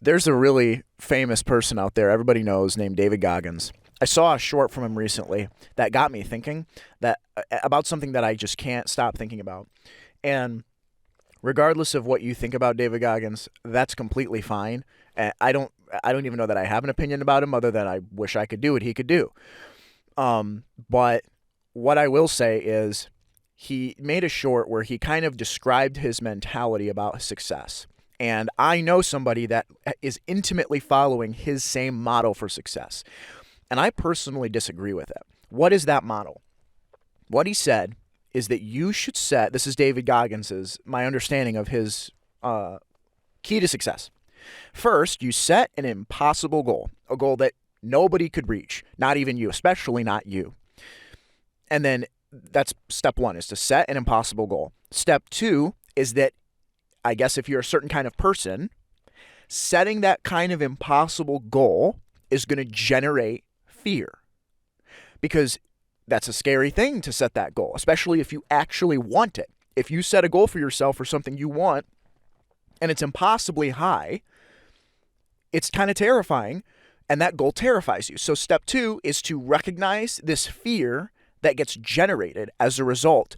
There's a really famous person out there everybody knows named David Goggins. I saw a short from him recently that got me thinking that about something that I just can't stop thinking about. And regardless of what you think about David Goggins, that's completely fine. I don't even know that I have an opinion about him other than I wish I could do what he could do. But what I will say is he made a short where he kind of described his mentality about success. And I know somebody that is intimately following his same model for success. And I personally disagree with it. What is that model? What he said is that you should set, this is David Goggins's, my understanding of his key to success. First, you set an impossible goal, a goal that nobody could reach, not even you, especially not you. And then that's step one, is to set an impossible goal. Step two is that, I guess if you're a certain kind of person, setting that kind of impossible goal is going to generate fear. Because that's a scary thing to set that goal, especially if you actually want it. If you set a goal for yourself for something you want and it's impossibly high, it's kind of terrifying, and that goal terrifies you. So step two is to recognize this fear that gets generated as a result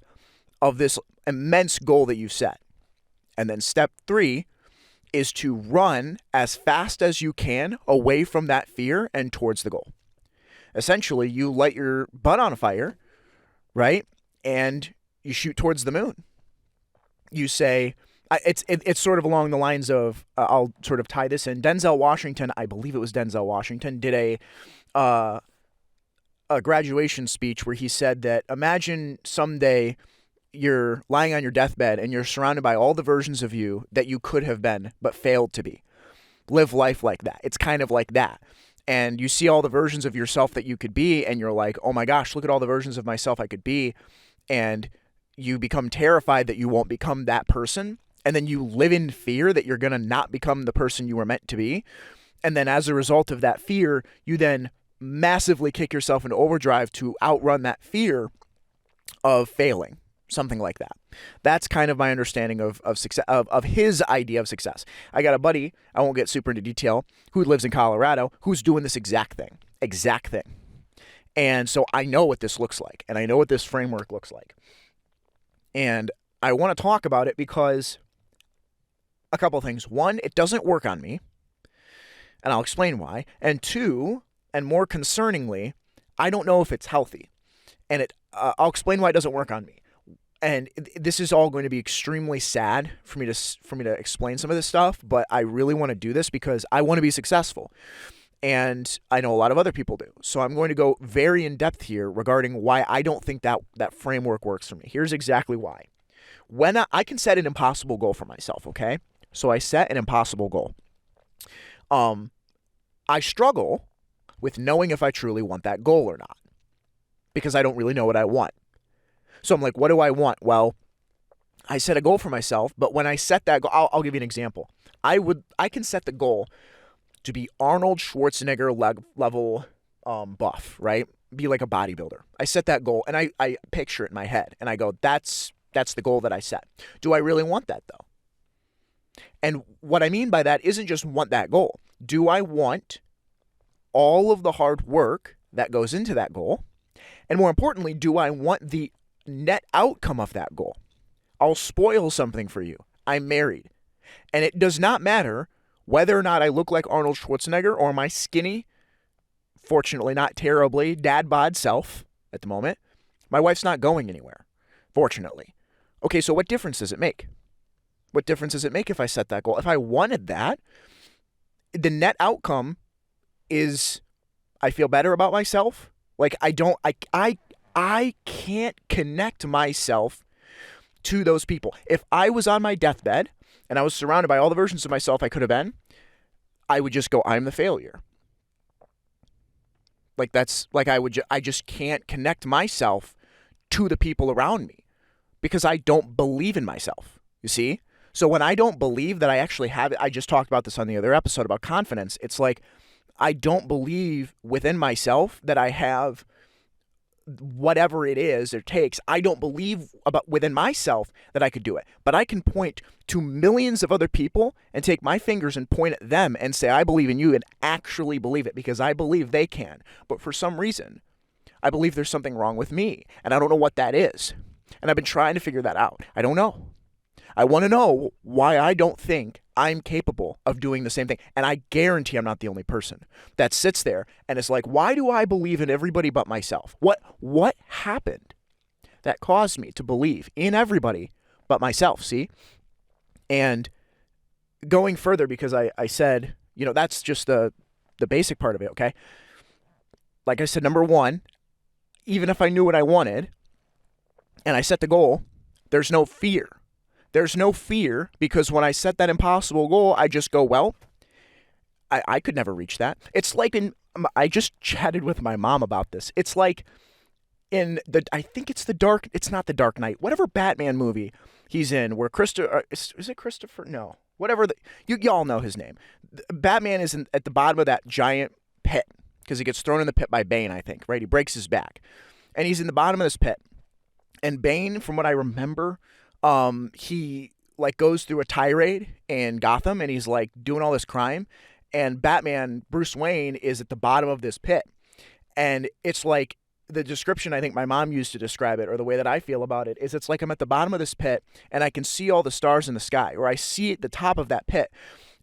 of this immense goal that you set. And then step three is to run as fast as you can away from that fear and towards the goal. Essentially, you light your butt on fire, right? And you shoot towards the moon. You say, it's sort of along the lines of, I'll sort of tie this in. Denzel Washington, I believe it was Denzel Washington, did a graduation speech where he said that imagine someday you're lying on your deathbed and you're surrounded by all the versions of you that you could have been but failed to be. Live life like that. It's kind of like that. And you see all the versions of yourself that you could be, and you're like, oh my gosh, look at all the versions of myself I could be. And you become terrified that you won't become that person. And then you live in fear that you're going to not become the person you were meant to be. And then as a result of that fear, you then massively kick yourself into overdrive to outrun that fear of failing. Something like that. That's kind of my understanding of success, of his idea of success. I got a buddy, I won't get super into detail, who lives in Colorado, who's doing this exact thing. And so I know what this looks like, and I know what this framework looks like. And I want to talk about it because a couple of things. One, it doesn't work on me, and I'll explain why. And two, and more concerningly, I don't know if it's healthy. And I'll explain why it doesn't work on me. And this is all going to be extremely sad for me to explain some of this stuff, but I really want to do this because I want to be successful. And I know a lot of other people do. So I'm going to go very in depth here regarding why I don't think that framework works for me. Here's exactly why. When I can set an impossible goal for myself, okay? So I set an impossible goal. I struggle with knowing if I truly want that goal or not because I don't really know what I want. So I'm like, what do I want? Well, I set a goal for myself, but when I set that goal, I'll give you an example. I can set the goal to be Arnold Schwarzenegger level buff, right? Be like a bodybuilder. I set that goal and I picture it in my head and I go, that's the goal that I set. Do I really want that though? And what I mean by that isn't just want that goal. Do I want all of the hard work that goes into that goal? And more importantly, do I want the net outcome of that goal? I'll spoil something for you. I'm married. And it does not matter whether or not I look like Arnold Schwarzenegger or my skinny, fortunately not terribly, dad bod self at the moment. My wife's not going anywhere, fortunately. Okay, so what difference does it make? What difference does it make if I set that goal? If I wanted that, the net outcome is I feel better about myself. Like I can't connect myself to those people. If I was on my deathbed and I was surrounded by all the versions of myself I could have been, I would just go, I'm the failure. Like I just can't connect myself to the people around me because I don't believe in myself. You see? So when I don't believe that I actually have it, I just talked about this on the other episode about confidence. It's like I don't believe within myself that I have whatever it is it takes. I don't believe about within myself that I could do it, but I can point to millions of other people and take my fingers and point at them and say, I believe in you, and actually believe it because I believe they can. But for some reason, I believe there's something wrong with me, and I don't know what that is. And I've been trying to figure that out. I don't know. I want to know why I don't think I'm capable of doing the same thing. And I guarantee I'm not the only person that sits there and is like, why do I believe in everybody but myself? What happened that caused me to believe in everybody but myself? See? And going further, because I said, that's just the basic part of it, okay? Like I said, number one, even if I knew what I wanted and I set the goal, there's no fear. There's no fear because when I set that impossible goal, I just go, well, I could never reach that. It's like I just chatted with my mom about this. It's like I think it's not the Dark Knight, whatever Batman movie he's in where Christopher, is it Christopher? No, whatever, y'all know his name. Batman is at the bottom of that giant pit because he gets thrown in the pit by Bane, I think, right? He breaks his back and he's in the bottom of this pit. And Bane, from what I remember, he like goes through a tirade in Gotham and he's like doing all this crime, and Batman, Bruce Wayne, is at the bottom of this pit. And it's like the description I think my mom used to describe it, or the way that I feel about it, is it's like I'm at the bottom of this pit and I can see all the stars in the sky, or I see the top of that pit.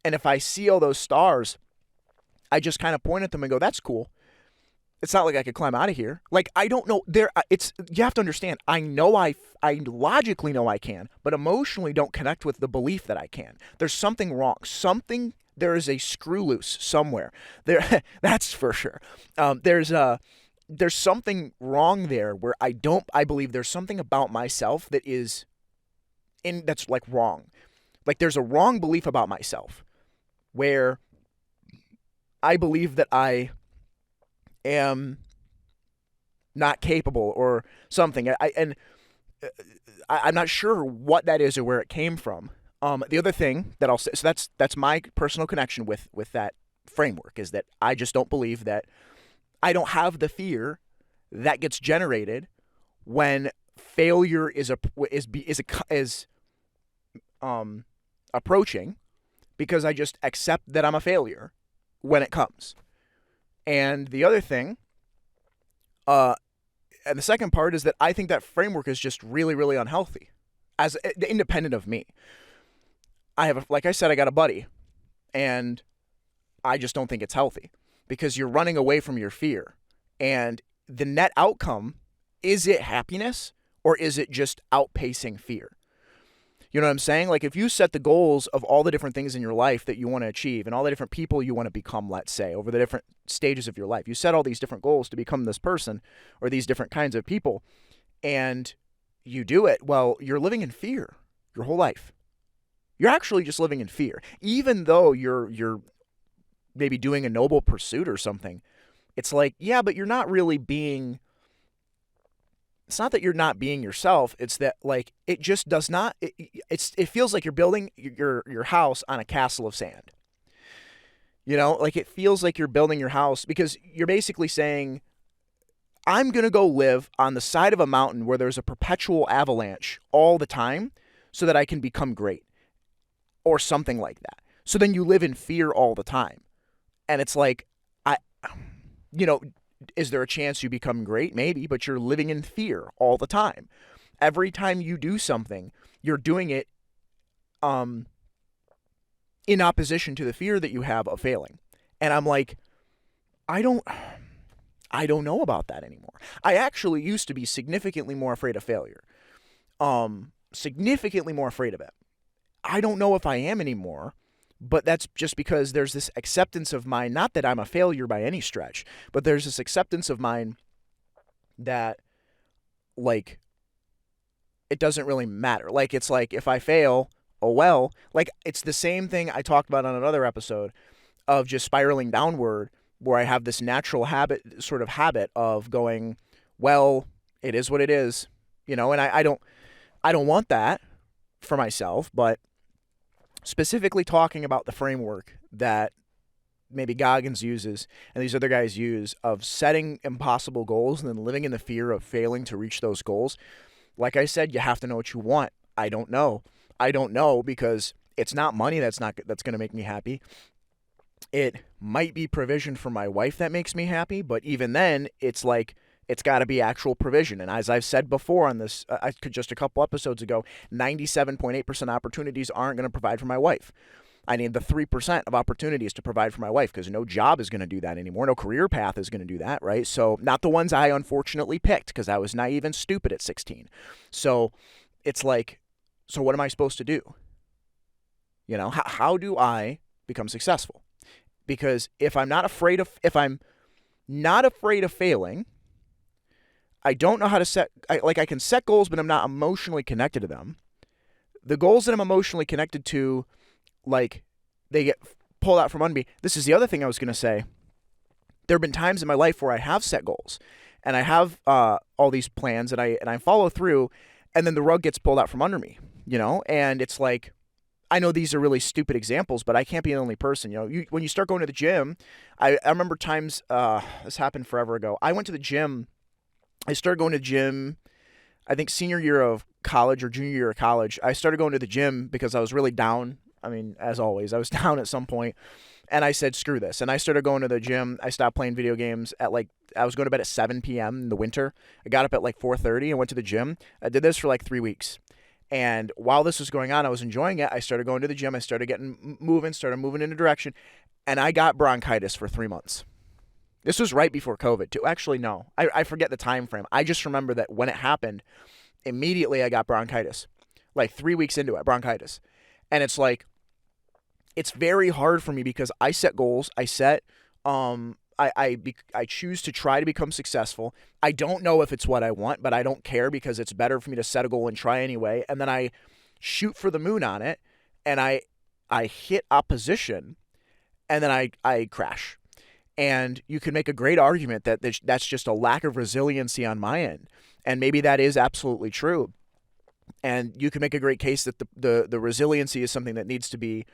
And if I see all those stars, I just kind of point at them and go, that's cool. It's not like I could climb out of here. Like, I don't know. You have to understand, I know I logically know I can, but emotionally don't connect with the belief that I can. There's something wrong. There is a screw loose somewhere. There, that's for sure. There's something wrong there where I believe there's something about myself that's like wrong. Like, there's a wrong belief about myself where I believe that I am not capable or something. I'm not sure what that is or where it came from. The other thing that I'll say, so that's my personal connection with that framework, is that I just don't believe that I don't have the fear that gets generated when failure is approaching, because I just accept that I'm a failure when it comes. And the other thing, and the second part, is that I think that framework is just really, really unhealthy, as independent of me. Like I said, I got a buddy, and I just don't think it's healthy, because you're running away from your fear. And the net outcome, is it happiness or is it just outpacing fear? You know what I'm saying? Like, if you set the goals of all the different things in your life that you want to achieve and all the different people you want to become, let's say, over the different stages of your life, you set all these different goals to become this person or these different kinds of people, and you do it, well, you're living in fear your whole life. You're actually just living in fear. Even though you're maybe doing a noble pursuit or something, it's like, yeah, but you're not really being... It's not that you're not being yourself. It's that, like, it just does not. It feels like you're building your house on a castle of sand. Like, it feels like you're building your house because you're basically saying, I'm gonna go live on the side of a mountain where there's a perpetual avalanche all the time, so that I can become great, or something like that. So then you live in fear all the time, and it's like, is there a chance you become great? Maybe, but you're living in fear all the time. Every time you do something, you're doing it in opposition to the fear that you have of failing. And I'm like, I don't know about that anymore. I actually used to be significantly more afraid of failure. Significantly more afraid of it. I don't know if I am anymore. But that's just because there's this acceptance of mine, not that I'm a failure by any stretch, but there's this acceptance of mine that, like, it doesn't really matter. Like, it's like, if I fail, oh well. Like, it's the same thing I talked about on another episode of just spiraling downward, where I have this natural habit of going, well, it is what it is, and I don't want that for myself, but specifically talking about the framework that maybe Goggins uses and these other guys use of setting impossible goals and then living in the fear of failing to reach those goals. Like I said, you have to know what you want. I don't know. I don't know because it's not money that's going to make me happy. It might be provision for my wife that makes me happy, but even then, it's like it's got to be actual provision. And as I've said before on this, just a couple episodes ago, 97.8% opportunities aren't going to provide for my wife. I need the 3% of opportunities to provide for my wife because no job is going to do that anymore. No career path is going to do that, right? So not the ones I unfortunately picked because I was naive and stupid at 16. So it's like, so what am I supposed to do? You know, how do I become successful? Because if I'm not afraid of failing, I don't know how to set, I can set goals, but I'm not emotionally connected to them. The goals that I'm emotionally connected to, like, they get pulled out from under me. This is the other thing I was going to say. There have been times in my life where I have set goals and I have all these plans and I follow through, and then the rug gets pulled out from under me, you know? And it's like, I know these are really stupid examples, but I can't be the only person. You know, when you start going to the gym, I remember times, this happened forever ago. I went to the gym. I started going to the gym, I think senior year of college or junior year of college. I started going to the gym because I was really down. I mean, as always, I was down at some point, and I said, screw this. And I started going to the gym. I stopped playing video games at I was going to bed at 7 p.m. in the winter. I got up at 4:30 and went to the gym. I did this for 3 weeks. And while this was going on, I was enjoying it. I started going to the gym. I started started moving in a direction, and I got bronchitis for 3 months. This was right before COVID, too. Actually, no. I forget the time frame. I just remember that when it happened, immediately I got bronchitis. 3 weeks into it, bronchitis. And it's it's very hard for me because I set goals. I choose to try to become successful. I don't know if it's what I want, but I don't care because it's better for me to set a goal and try anyway. And then I shoot for the moon on it, and I hit opposition, and then I crash. And you can make a great argument that that's just a lack of resiliency on my end. And maybe that is absolutely true. And you can make a great case that the resiliency is something that needs to be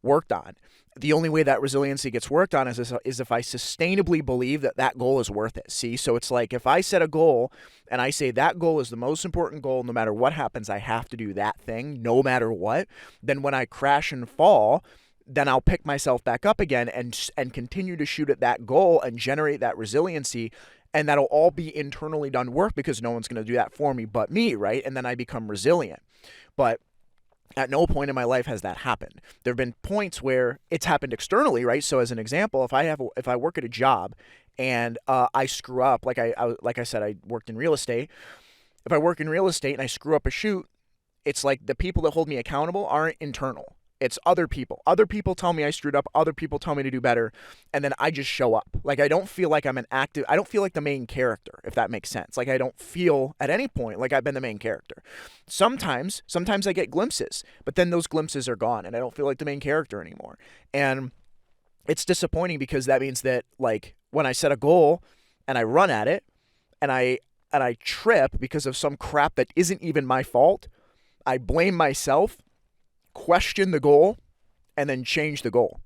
worked on. The only way that resiliency gets worked on is if I sustainably believe that goal is worth it. See? So it's like if I set a goal and I say that goal is the most important goal, no matter what happens, I have to do that thing no matter what, then when I crash and fall, then I'll pick myself back up again and continue to shoot at that goal and generate that resiliency. And that'll all be internally done work because no one's going to do that for me but me, right? And then I become resilient. But at no point in my life has that happened. There have been points where it's happened externally, right? So as an example, if I work at a job and I screw up, like I said, I worked in real estate. If I work in real estate and I screw up a shoot, it's like the people that hold me accountable aren't internal. It's other people. Other people tell me I screwed up. Other people tell me to do better. And then I just show up. I don't feel like I don't feel like the main character, if that makes sense. I don't feel at any point like I've been the main character. Sometimes I get glimpses, but then those glimpses are gone and I don't feel like the main character anymore. And it's disappointing because that means that when I set a goal and I run at it and I trip because of some crap that isn't even my fault, I blame myself, question the goal, and then change the goal.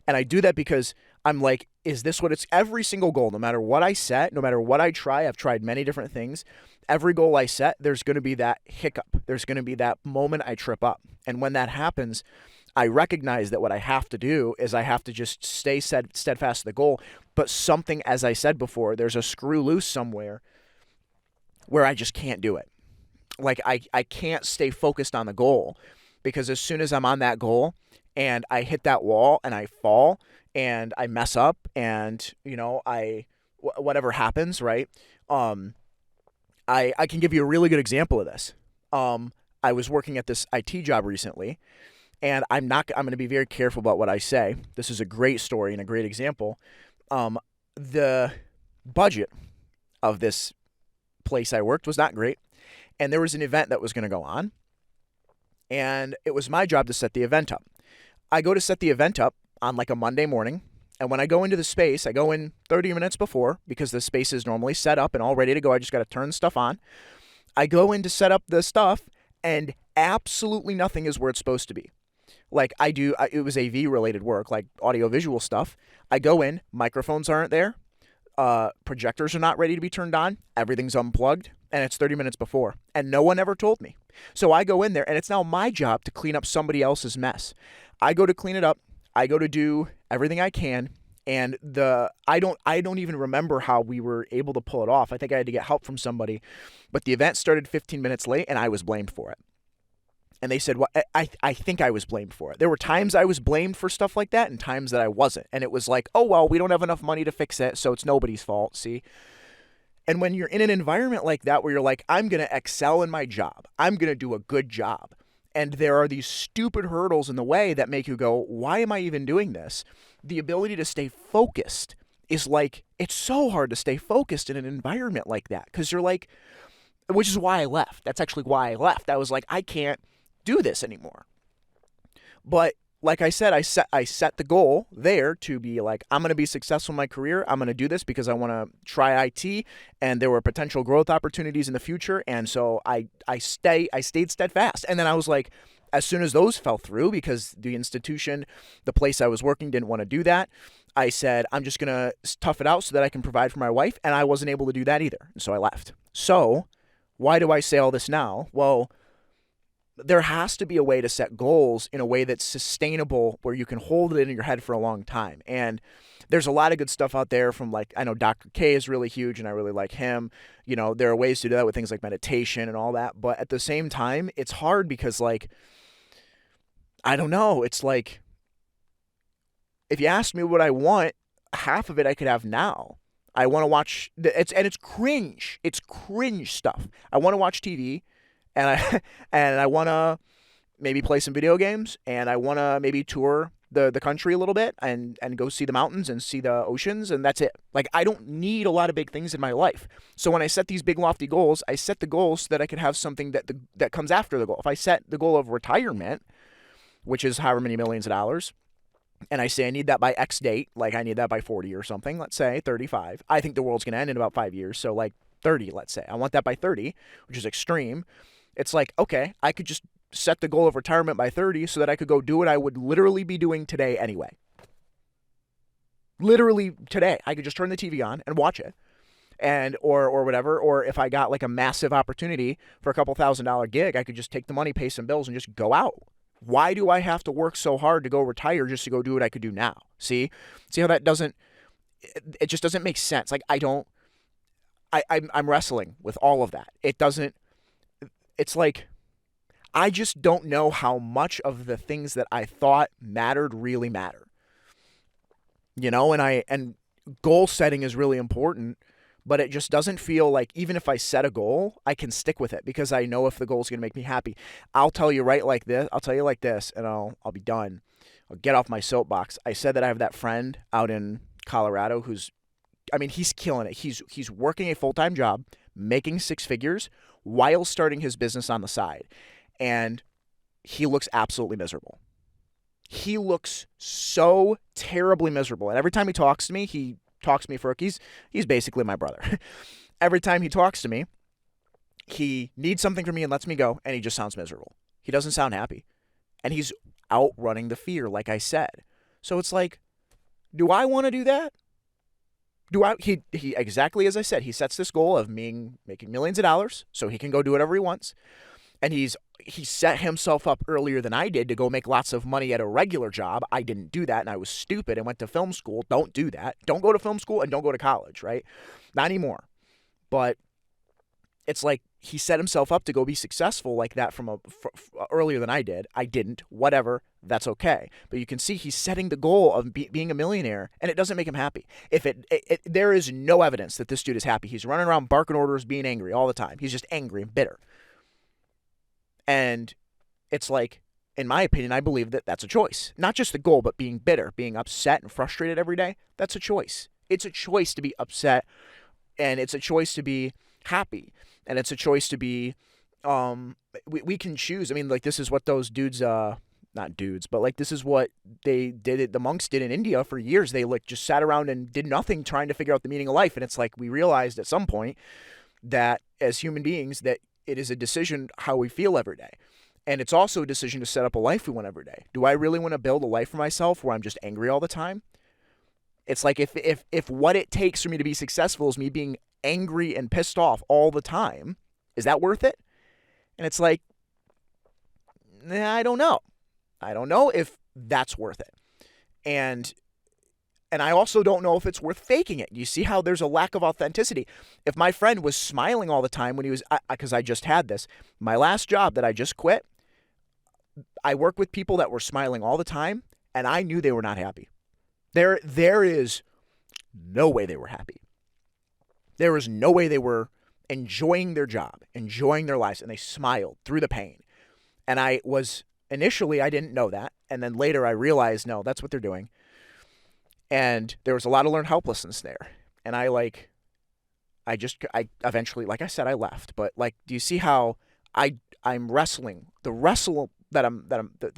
And I do that because I'm like, is this what it's every single goal, no matter what I set, no matter what I try, I've tried many different things. Every goal I set, there's going to be that hiccup. There's going to be that moment I trip up. And when that happens, I recognize that what I have to do is I have to just stay steadfast to the goal. But something, as I said before, there's a screw loose somewhere where I just can't do it. I can't stay focused on the goal. Because as soon as I'm on that goal and I hit that wall and I fall and I mess up and, whatever happens, right? I can give you a really good example of this. I was working at this IT job recently, and I'm going to be very careful about what I say. This is a great story and a great example. The budget of this place I worked was not great, and there was an event that was going to go on. And it was my job to set the event up. I go to set the event up on a Monday morning. And when I go into the space, I go in 30 minutes before because the space is normally set up and all ready to go. I just got to turn stuff on. I go in to set up the stuff and absolutely nothing is where it's supposed to be. Like it was AV related work, like audio visual stuff. I go in, microphones aren't there, projectors are not ready to be turned on, everything's unplugged, and it's 30 minutes before. And no one ever told me. So I go in there, and it's now my job to clean up somebody else's mess. I go to clean it up. I go to do everything I can. And I don't even remember how we were able to pull it off. I think I had to get help from somebody. But the event started 15 minutes late, and I was blamed for it. And they said, well, I think I was blamed for it. There were times I was blamed for stuff like that and times that I wasn't. And it was like, oh, well, we don't have enough money to fix it, so it's nobody's fault, see? And when you're in an environment like that where you're like, I'm going to excel in my job, I'm going to do a good job, and there are these stupid hurdles in the way that make you go, why am I even doing this? The ability to stay focused is like, it's so hard to stay focused in an environment like that because you're like, which is why I left. That's actually why I left. I was like, I can't do this anymore. But like I said, I set the goal there to be like, I'm going to be successful in my career. I'm going to do this because I want to try IT, and there were potential growth opportunities in the future. And so I stayed steadfast. And then I was like, as soon as those fell through, because the institution, the place I was working, didn't want to do that, I said, I'm just going to tough it out so that I can provide for my wife. And I wasn't able to do that either. And so I left. So why do I say all this now? Well, there has to be a way to set goals in a way that's sustainable where you can hold it in your head for a long time. And there's a lot of good stuff out there from, like, I know Dr. K is really huge and I really like him. You know, there are ways to do that with things like meditation and all that. But at the same time, it's hard because, like, I don't know. It's like, if you ask me what I want, half of it I could have now. I want to watch, it's cringe. It's cringe stuff. I want to watch TV. And I want to maybe play some video games, and I want to maybe tour the country a little bit and go see the mountains and see the oceans, and that's it. Like, I don't need a lot of big things in my life. So when I set these big lofty goals, I set the goals so that I could have something that comes after the goal. If I set the goal of retirement, which is however many millions of dollars, and I say I need that by X date, like I need that by 40 or something, let's say 35. I think the world's going to end in about 5 years, so like 30, let's say. I want that by 30, which is extreme. It's like, okay, I could just set the goal of retirement by 30 so that I could go do what I would literally be doing today anyway. Literally today. I could just turn the TV on and watch it. And or whatever. Or if I got like a massive opportunity for a couple $1,000 gig, I could just take the money, pay some bills, and just go out. Why do I have to work so hard to go retire just to go do what I could do now? See how that doesn't, it just doesn't make sense. Like, I'm wrestling with all of that. It's like, I just don't know how much of the things that I thought mattered really matter. You know, and goal setting is really important, but it just doesn't feel like, even if I set a goal, I can stick with it because I know if the goal is going to make me happy. I'll tell you like this, and I'll be done. I'll get off my soapbox. I said that I have that friend out in Colorado he's killing it. He's working a full-time job, making six figures while starting his business on the side. And he looks absolutely miserable. He looks so terribly miserable. And every time he talks to me, he's basically my brother. Every time he talks to me, he needs something from me and lets me go, and he just sounds miserable. He doesn't sound happy. And he's outrunning the fear, like I said. So it's like, do I want to do that? He exactly as I said, he sets this goal of making millions of dollars so he can go do whatever he wants. And he set himself up earlier than I did to go make lots of money at a regular job. I didn't do that, and I was stupid and went to film school. Don't do that. Don't go to film school and don't go to college, right? Not anymore. But it's like he set himself up to go be successful like that from earlier than I did. I didn't. Whatever. That's okay. But you can see he's setting the goal of being a millionaire, and it doesn't make him happy. There is no evidence that this dude is happy. He's running around barking orders, being angry all the time. He's just angry and bitter. And it's like, in my opinion, I believe that that's a choice. Not just the goal, but being bitter, being upset and frustrated every day. That's a choice. It's a choice to be upset, and it's a choice to be happy, and it's a choice to be, we can choose. I mean, like, this is what those dudes, not dudes, but like, this is what the monks did in India for years. They like just sat around and did nothing trying to figure out the meaning of life. And it's like, we realized at some point that as human beings that it is a decision how we feel every day. And it's also a decision to set up a life we want every day. Do I really want to build a life for myself where I'm just angry all the time? It's like if what it takes for me to be successful is me being angry and pissed off all the time, is that worth it? And it's like, I don't know. I don't know if that's worth it. And I also don't know if it's worth faking it. You see how there's a lack of authenticity. If my friend was smiling all the time when he was, because I just had this, my last job that I just quit, I worked with people that were smiling all the time, and I knew they were not happy. There is no way they were happy. There is no way they were enjoying their job, enjoying their lives, and they smiled through the pain. And initially, I didn't know that. And then later I realized, no, that's what they're doing. And there was a lot of learned helplessness there. And I eventually, like I said, I left. But like, do you see how I'm wrestling? The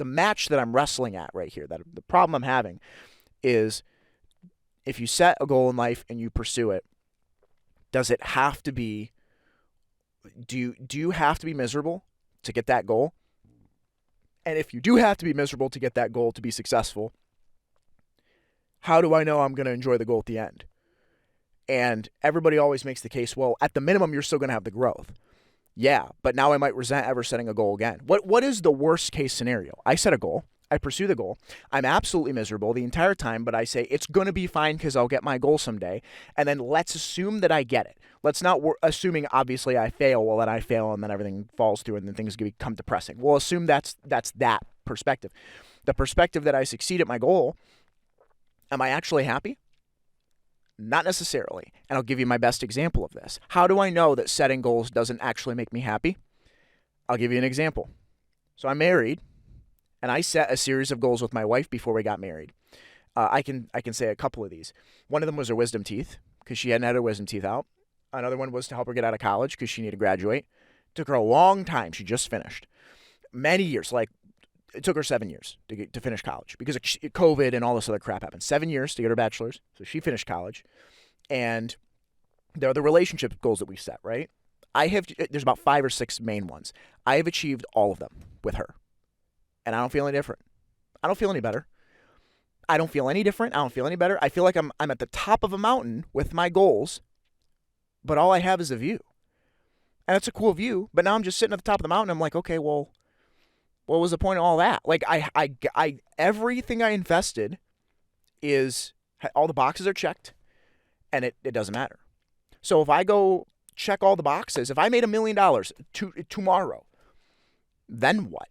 match that I'm wrestling at right here, that the problem I'm having is, if you set a goal in life and you pursue it, does it have to be, do you have to be miserable to get that goal? And if you do have to be miserable to get that goal to be successful, how do I know I'm going to enjoy the goal at the end? And everybody always makes the case, well, at the minimum, you're still going to have the growth. Yeah, but now I might resent ever setting a goal again. What is the worst case scenario? I set a goal. I pursue the goal. I'm absolutely miserable the entire time, but I say it's going to be fine because I'll get my goal someday. And then let's assume that I get it. Let's not, assuming obviously I fail, well, then I fail and then everything falls through and then things become depressing. We'll assume that's that perspective. The perspective that I succeed at my goal, am I actually happy? Not necessarily. And I'll give you my best example of this. How do I know that setting goals doesn't actually make me happy? I'll give you an example. So I'm married, and I set a series of goals with my wife before we got married. I can say a couple of these. One of them was her wisdom teeth, because she hadn't had her wisdom teeth out. Another one was to help her get out of college, because she needed to graduate. It took her a long time. She just finished. Many years, like it took her 7 years to finish college, because of COVID and all this other crap happened. 7 years to get her bachelor's, so she finished college. And there are the relationship goals that we set, right? There's about 5 or 6 main ones. I have achieved all of them with her. And I don't feel any different. I don't feel any better. I don't feel any different. I don't feel any better. I feel like I'm at the top of a mountain with my goals, but all I have is a view. And it's a cool view, but now I'm just sitting at the top of the mountain. I'm like, okay, well, what was the point of all that? Like, I everything I invested is, all the boxes are checked, and it doesn't matter. So if I go check all the boxes, if I made $1 million tomorrow, then what?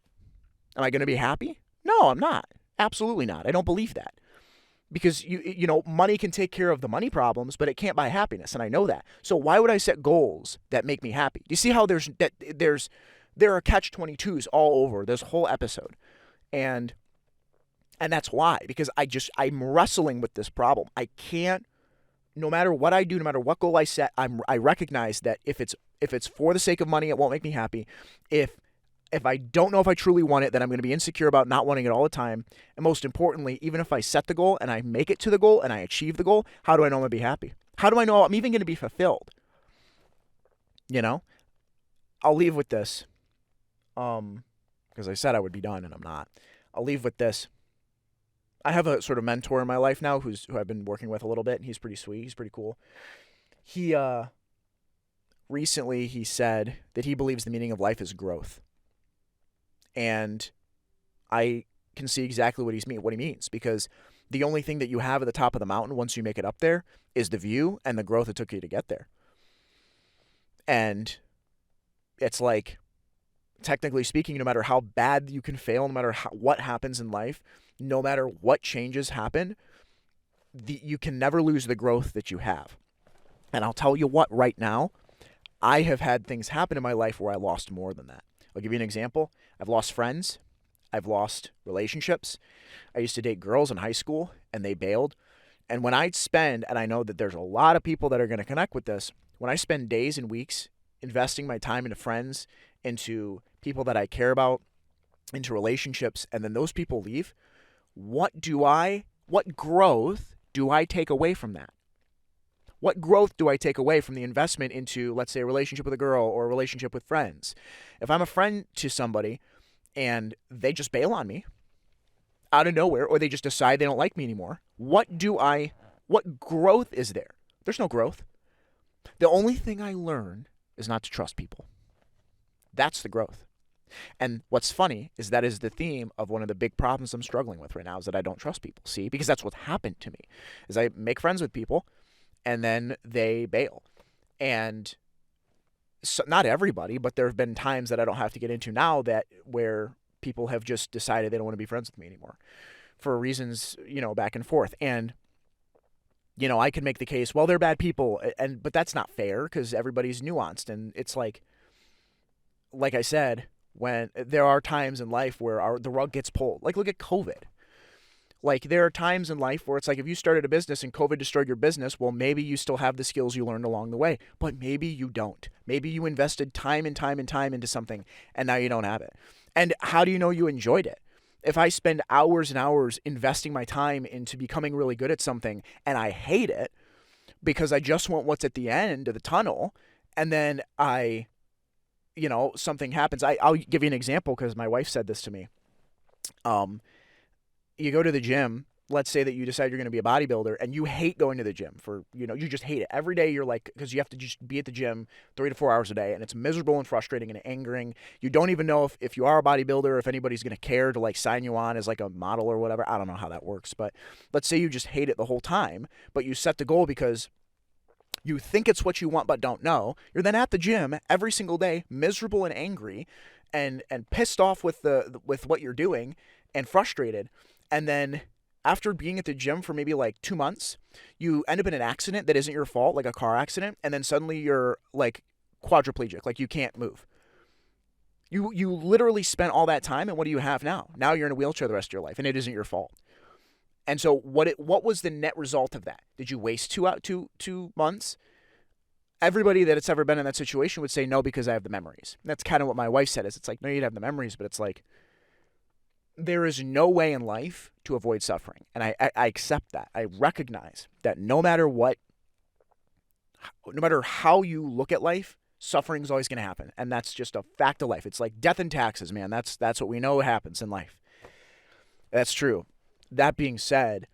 Am I going to be happy? No, I'm not. Absolutely not. I don't believe that. Because you know, money can take care of the money problems, but it can't buy happiness, and I know that. So why would I set goals that make me happy? Do you see how there are catch-22s all over this whole episode? And that's why, because I'm wrestling with this problem. I can't, no matter what I do, no matter what goal I set, I recognize that if it's for the sake of money, it won't make me happy. If I don't know if I truly want it, then I'm going to be insecure about not wanting it all the time. And most importantly, even if I set the goal and I make it to the goal and I achieve the goal, how do I know I'm going to be happy? How do I know I'm even going to be fulfilled? You know? I'll leave with this. Because I said I would be done and I'm not. I'll leave with this. I have a sort of mentor in my life now who I've been working with a little bit. And he's pretty sweet. He's pretty cool. Recently he said that he believes the meaning of life is growth. And I can see exactly what he means, because the only thing that you have at the top of the mountain once you make it up there is the view and the growth it took you to get there. And it's like, technically speaking, no matter how bad you can fail, no matter what happens in life, no matter what changes happen, you can never lose the growth that you have. And I'll tell you what, right now, I have had things happen in my life where I lost more than that. I'll give you an example. I've lost friends. I've lost relationships. I used to date girls in high school, and they bailed. And when I spend, and I know that there's a lot of people that are going to connect with this, when I spend days and weeks investing my time into friends, into people that I care about, into relationships, and then those people leave, what growth do I take away from that? What growth do I take away from the investment into, let's say, a relationship with a girl or a relationship with friends? If I'm a friend to somebody and they just bail on me out of nowhere, or they just decide they don't like me anymore. What growth is there? There's no growth. The only thing I learn is not to trust people. That's the growth. And what's funny is that is the theme of one of the big problems I'm struggling with right now, is that I don't trust people. See, because that's what happened to me. Is I make friends with people and then they bail. And so, not everybody, but there have been times that I don't have to get into now that where people have just decided they don't want to be friends with me anymore for reasons, back and forth. And I can make the case, well, they're bad people, but that's not fair because everybody's nuanced. And it's like I said, when there are times in life where the rug gets pulled. Like, look at COVID. Like, there are times in life where it's like, if you started a business and COVID destroyed your business, well, maybe you still have the skills you learned along the way, but maybe you don't. Maybe you invested time and time and time into something and now you don't have it. And how do you know you enjoyed it? If I spend hours and hours investing my time into becoming really good at something and I hate it because I just want what's at the end of the tunnel, and then something happens. I'll give you an example because my wife said this to me. You go to the gym. Let's say that you decide you're going to be a bodybuilder and you hate going to the gym you just hate it. Every day you're like, because you have to just be at the gym 3 to 4 hours a day, and it's miserable and frustrating and angering. You don't even know if you are a bodybuilder, if anybody's going to care to like sign you on as like a model or whatever. I don't know how that works, but let's say you just hate it the whole time, but you set the goal because you think it's what you want but don't know. You're then at the gym every single day, miserable and angry and pissed off with what you're doing and frustrated. And then after being at the gym for maybe like 2 months, you end up in an accident that isn't your fault, like a car accident, and then suddenly you're like quadriplegic, like you can't move. You literally spent all that time, and what do you have now? Now you're in a wheelchair the rest of your life, and it isn't your fault. And so what was the net result of that? Did you waste 2 months? Everybody that's ever been in that situation would say no, because I have the memories. And that's kind of what my wife said. It's like, no, you'd have the memories, but it's like, there is no way in life to avoid suffering. And I accept that. I recognize that no matter how you look at life, suffering is always going to happen. And that's just a fact of life. It's like death and taxes, man. That's what we know happens in life. That's true. That being said,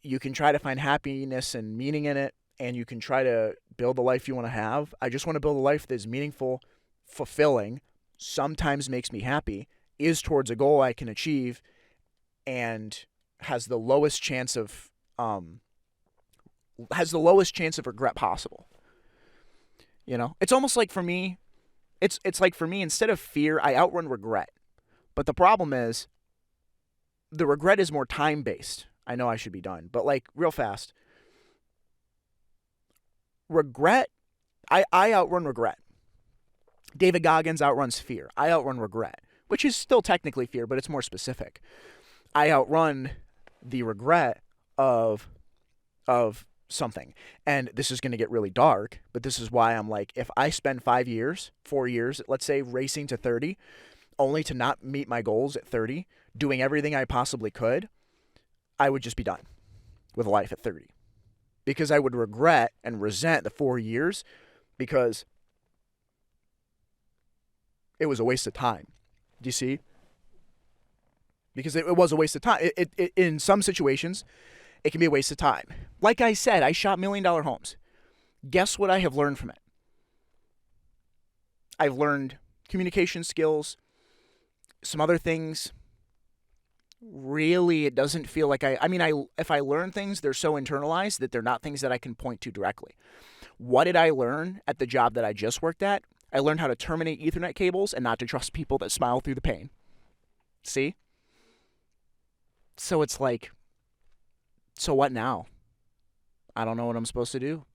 you can try to find happiness and meaning in it, and you can try to build the life you want to have. I just want to build a life that is meaningful, fulfilling, sometimes makes me happy, is towards a goal I can achieve, and has the lowest chance of regret possible. It's almost like for me, it's like for me, instead of fear, I outrun regret. But the problem is, the regret is more time-based. I know I should be done, but like real fast. Regret, I outrun regret. David Goggins outruns fear. I outrun regret, which is still technically fear, but it's more specific. I outrun the regret of something. And this is going to get really dark, but this is why I'm like, if I spend 4 years, let's say, racing to 30, only to not meet my goals at 30, doing everything I possibly could, I would just be done with life at 30. Because I would regret and resent the 4 years because it was a waste of time. Do you see? Because it was a waste of time. It in some situations, it can be a waste of time. Like I said, I shot $1 million homes. Guess what I have learned from it? I've learned communication skills, some other things. Really, it doesn't feel like if I learn things, they're so internalized that they're not things that I can point to directly. What did I learn at the job that I just worked at? I learned how to terminate Ethernet cables and not to trust people that smile through the pain. See? So it's like, so what now? I don't know what I'm supposed to do.